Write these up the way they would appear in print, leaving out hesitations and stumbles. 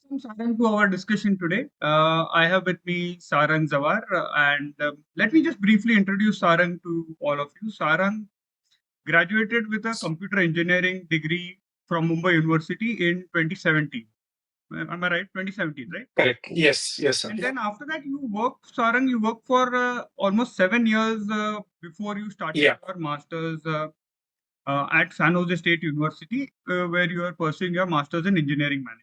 Welcome, Sarang, to our discussion today. I have with me Sarang Zawar, and let me just briefly introduce Sarang to all of you. Sarang graduated with a computer engineering degree from Mumbai University in 2017. Am I right? 2017, right? Correct. Yes, yes, sir. And then after that, Sarang, you worked for almost 7 years before you started Yeah, your master's at San Jose State University, where you are pursuing your master's in engineering management.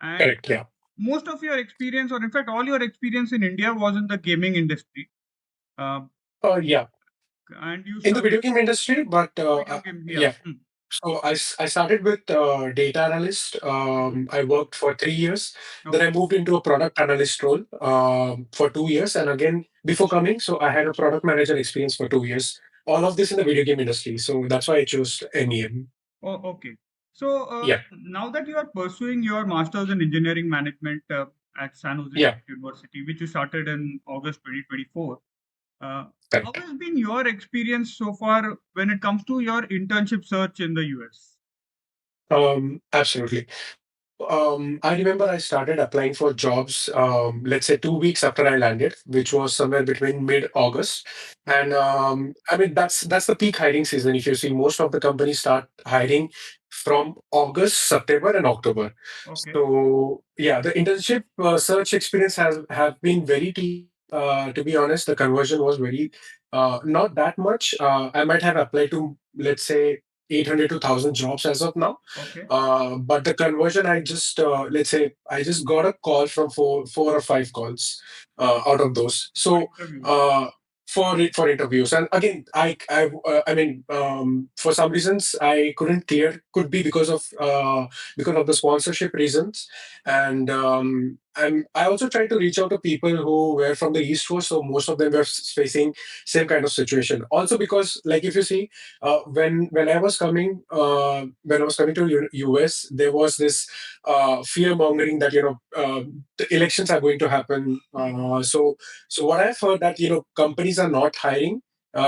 And correct. Yeah. most of your experience, or in fact, all your experience in India was in the gaming industry. Uh, Yeah. and you In the started video game industry, but video game. Yeah. yeah. So I started with data analyst. Mhm. I worked for 3 years. Then I Okay. moved into a product analyst role for 2 years. And again, before coming, so I had a product manager experience for 2 years. All of this in the video game industry. So that's why I chose MEM. Oh, okay. So Yeah. now that you are pursuing your master's in engineering management at San Jose Yeah. State University, which you started in August 2024, uh, how Correct. has been your experience so far when it comes to your internship search in the US? Absolutely. I remember I started applying for jobs, let's say 2 weeks after I landed, which was somewhere between mid-August. And I mean, that's the peak hiring season. If you see, most of the companies start hiring from August, September, and October. Okay. So yeah, the internship search experience has have been very tedious. To be honest, the conversion was very not that much. I might have applied to, let's say, 800 to 1,000 jobs as of now. Okay. But the conversion, I just let's say I just got a call from four or five calls out of those. For So interviews. uh, for interviews, and again, I mean, for some reasons I couldn't clear. Could be because of the sponsorship reasons, and I also tried to reach out to people who were from the East Coast, so most of them were facing same kind of situation. Also because, like, if you see, when I was coming to US, there was this fear mongering that the elections are going to happen. So what I've heard that companies are not hiring.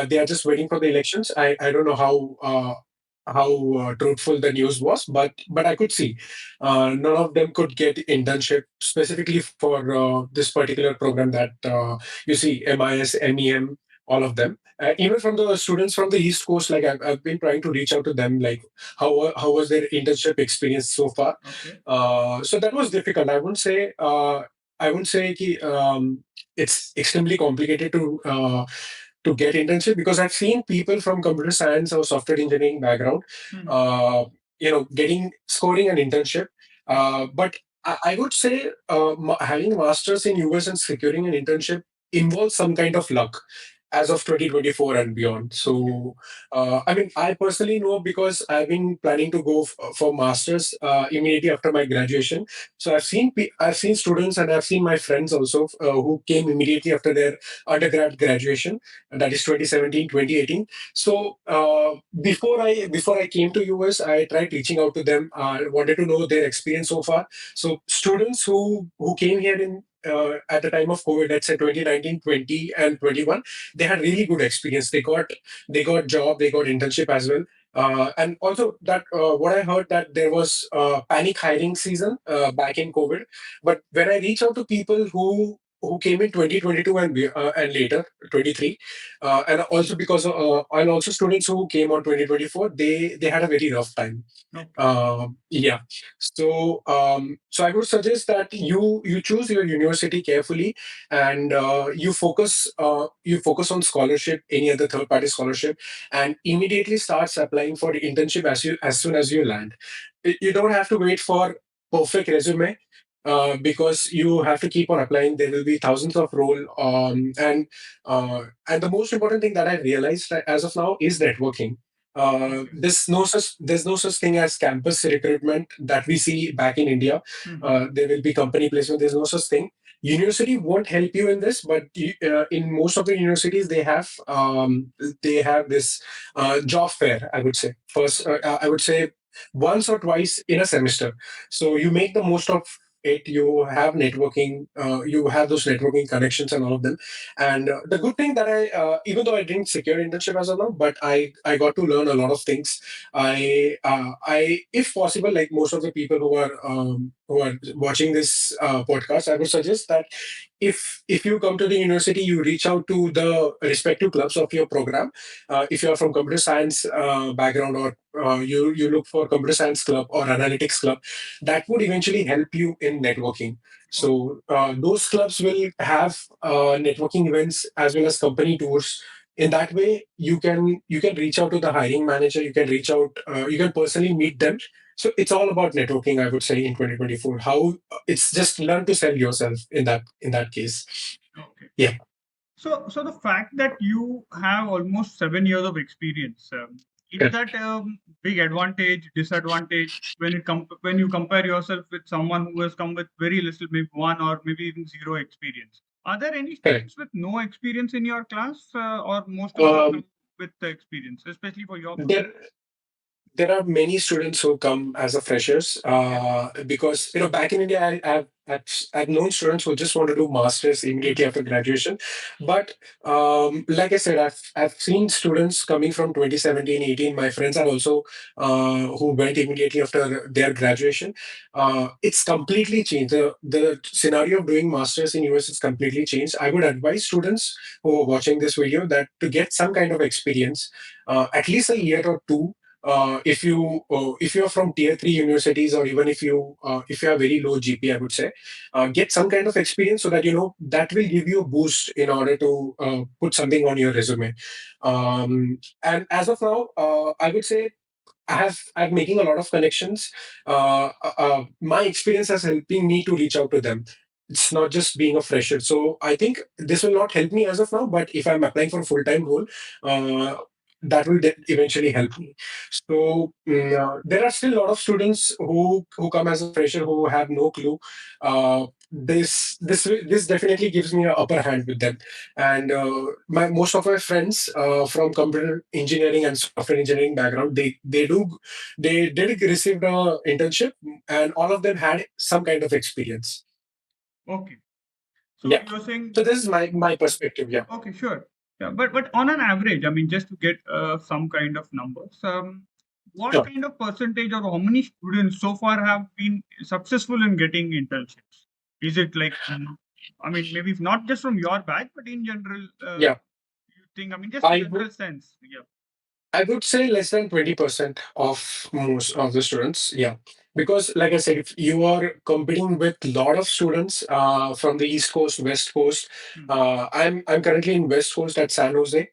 They are just waiting for the elections. I don't know how truthful the news was, but I could see none of them could get internship specifically for this particular program that you see MIS, MEM, all of them. Even from the students from the East Coast, like I've been trying to reach out to them, like how was their internship experience so far. Okay. So that was difficult. I wouldn't say it's extremely complicated to get internship because I've seen people from computer science or software engineering background, Mhm. uh, getting scoring an internship. But I would say having a master's in US and securing an internship involves some kind of luck as of 2024 and beyond. Okay. So, I mean, I personally know because I've been planning to go for masters immediately after my graduation. So I've seen students and I've seen my friends also who came immediately after their undergrad graduation, and that is 2017, 2018. So before I came to US, I tried reaching out to them. I wanted to know their experience so far. So students who came here in at the time of COVID, let's say 2019, 20, and 21, they had really good experience. They got job, they got internship as well. And also that what I heard that there was panic hiring season back in COVID. But when I reach out to people who came in 2022 and later 23, and also and also students who came on 2024, they had a very rough time. Okay. Yeah. So I would suggest that you choose your university carefully, and you focus on scholarship, any other third party scholarship, and immediately starts applying for the internship as soon as you land. You don't have to wait for perfect resume. Because you have to keep on applying, there will be thousands of role, and the most important thing that I realized as of now is networking. Okay. There's no such thing as campus recruitment that we see back in India. Mhm. There will be company placement. There's no such thing. University won't help you in this, but in most of the universities they have this job fair. I would say first. I would say once or twice in a semester. So you make the most of it. You have networking. You have those networking connections and all of them. And the good thing that even though I didn't secure internship as of now, but I got to learn a lot of things. If possible, like most of the people who are watching this podcast, I would suggest that if you come to the university, you reach out to the respective clubs of your program. If you are from computer science background, or you look for computer science club or analytics club, that would eventually help you in networking. Okay. So those clubs will have networking events as well as company tours. In that way, you can reach out to the hiring manager. You can reach out. You can personally meet them. So it's all about networking, I would say, in 2024. How it's just learn to sell yourself in that case. Okay. Yeah, So the fact that you have almost 7 years of experience, is correct. that a big advantage, disadvantage when when you compare yourself with someone who has come with very little, maybe one or maybe even zero experience? Are there any Correct. students with no experience in your class, or most of them Um, come with the experience, especially for your program? there there are many students who come as a freshers Yeah. because back in India, I've known students who just want to do masters immediately Mhm. after graduation. But like I said, I've seen students coming from 2017, 18. My friends are also who went immediately after their graduation. It's completely changed. The scenario of doing masters in US is completely changed. I would advise students who are watching this video that to get some kind of experience, at least a year or two, if you are from tier three universities, or even if you have very low GP, I would say, get some kind of experience so that that will give you a boost in order to put something on your resume. And as of now, I would say I'm making a lot of connections. My experience has helping me to reach out to them. It's not just being a fresher. So I think this will not help me as of now, but if I'm applying for a full-time role, uh, that will eventually help me. So there are still a lot of students who come as a fresher who have no clue. This definitely gives me an upper hand with them. And my most of my friends from computer engineering and software engineering background, they did receive the internship, and all of them had some kind of experience. Okay. So Yeah. you're saying, So this is my perspective. Yeah. okay, sure. Yeah, but on an average, I mean, just to get some kind of numbers, what Sure. kind of percentage or how many students so far have been successful in getting internships? Is it like, I mean, maybe if not just from your batch, but in general, Yeah. you think, I mean, just I would general sense. Yeah. I would say less than 20% of most of the students. Yeah. Because, like I said, if you are competing with a lot of students from the East Coast, West Coast, Hmm. I'm currently in West Coast at San Jose.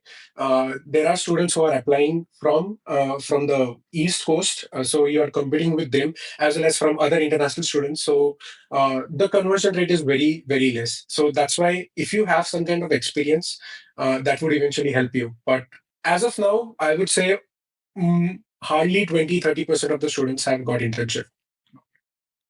There are students who are applying from the East Coast, so you are competing with them as well as from other international students. So the conversion rate is very very less. So that's why if you have some kind of experience, that would eventually help you. But as of now, I would say hardly 20-30% of the students have got internship.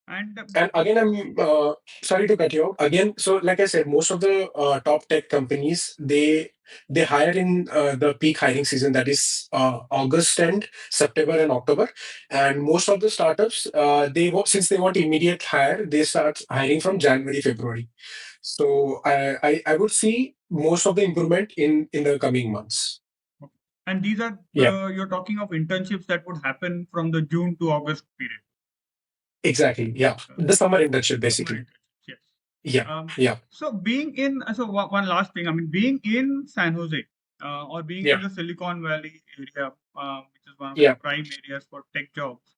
And And again, I'm sorry to cut you out. Again, so like I said, most of the top tech companies, they hire in the peak hiring season, that is August and September and October. And most of the startups, since they want immediate hire, they start hiring from January, February. So I would see most of the improvement in the coming months. and these are Yeah. you're talking of internships that would happen from the June to August period. Exactly. Yeah. Uh, The summer internship, Summer basically. internships, yes. Yeah. Yeah. So being in, so one last thing, I mean, being in San Jose, or being in Yeah. the Silicon Valley area, which is one of the Yeah. prime areas for tech jobs,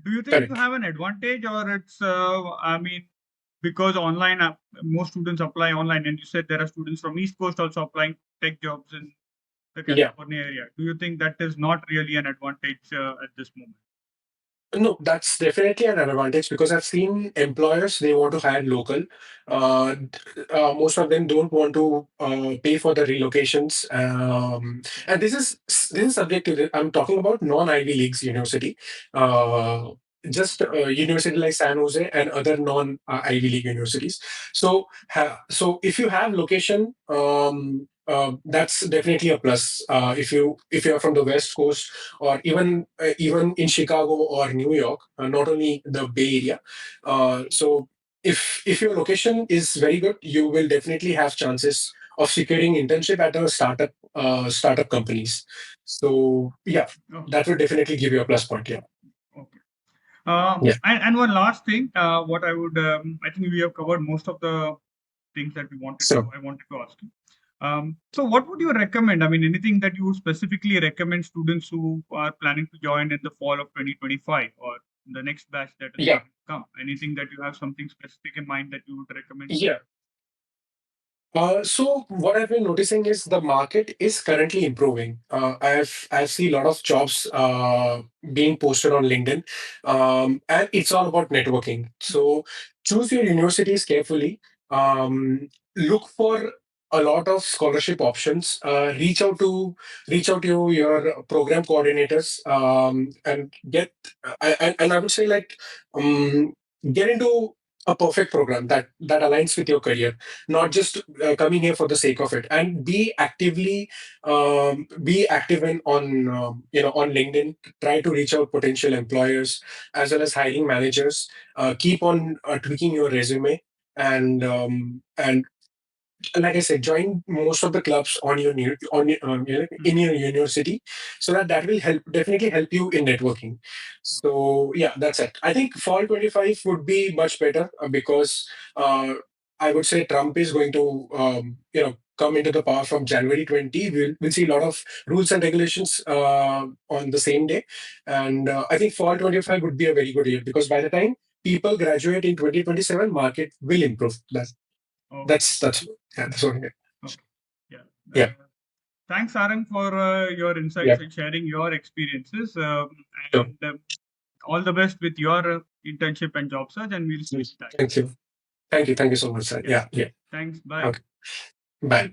do you think you Correct. have an advantage, or it's, I mean, because online, most students apply online, and you said there are students from East Coast also applying tech jobs in the Yeah. California area. Do you think that is not really an advantage at this moment? No, that's definitely an advantage because I've seen employers, they want to hire local. Hmm. Most of them don't want to pay for the relocations. And this is subject to I'm talking about non-Ivy Leagues university. Uh, just university like San Jose and other non-Ivy League universities. So if you have location, that's definitely a plus. If you are from the West Coast, or even in Chicago or New York, not only the Bay Area. So if your location is very good, you will definitely have chances of securing internship at a startup companies. So yeah, Oh, that will definitely give you a plus point. Yeah. okay. Yeah. And one last thing, what I would, I think we have covered most of the things that So I wanted to ask you. So what would you recommend? I mean, anything that you would specifically recommend students who are planning to join in the fall of 2025 or the next batch that is yeah, going to come? Anything that you have something specific in mind that you would recommend? yeah. So what I've been noticing is the market is currently improving. I've seen a lot of jobs being posted on LinkedIn, and it's all about networking. So choose your universities carefully. Look for a lot of scholarship options. Reach out to your program coordinators, and get and I would say like get into a perfect program that aligns with your career, not just coming here for the sake of it, and be active in on on LinkedIn. Try to reach out potential employers as well as hiring managers. Keep on tweaking your resume, and like I said, join most of the clubs on your in Mhm. your university, so that will definitely help you in networking. So yeah, that's it. I think fall 25 would be much better because uh, I would say Trump is going to come into the power from January 20. We'll see a lot of rules and regulations on the same day, and I think fall 25 would be a very good year because by the time people graduate in 2027, market will improve. Okay. That's yeah, that's what it. Okay. Yeah. Yeah, Thanks, Sarang, for your yeah, insights and sharing your experiences. sure. And all the best with your internship and job search, and we'll stay in Yes. touch. Thank you. Thank you so much, sir. Yeah. Yeah, yeah. Thanks. Bye. Okay. Bye.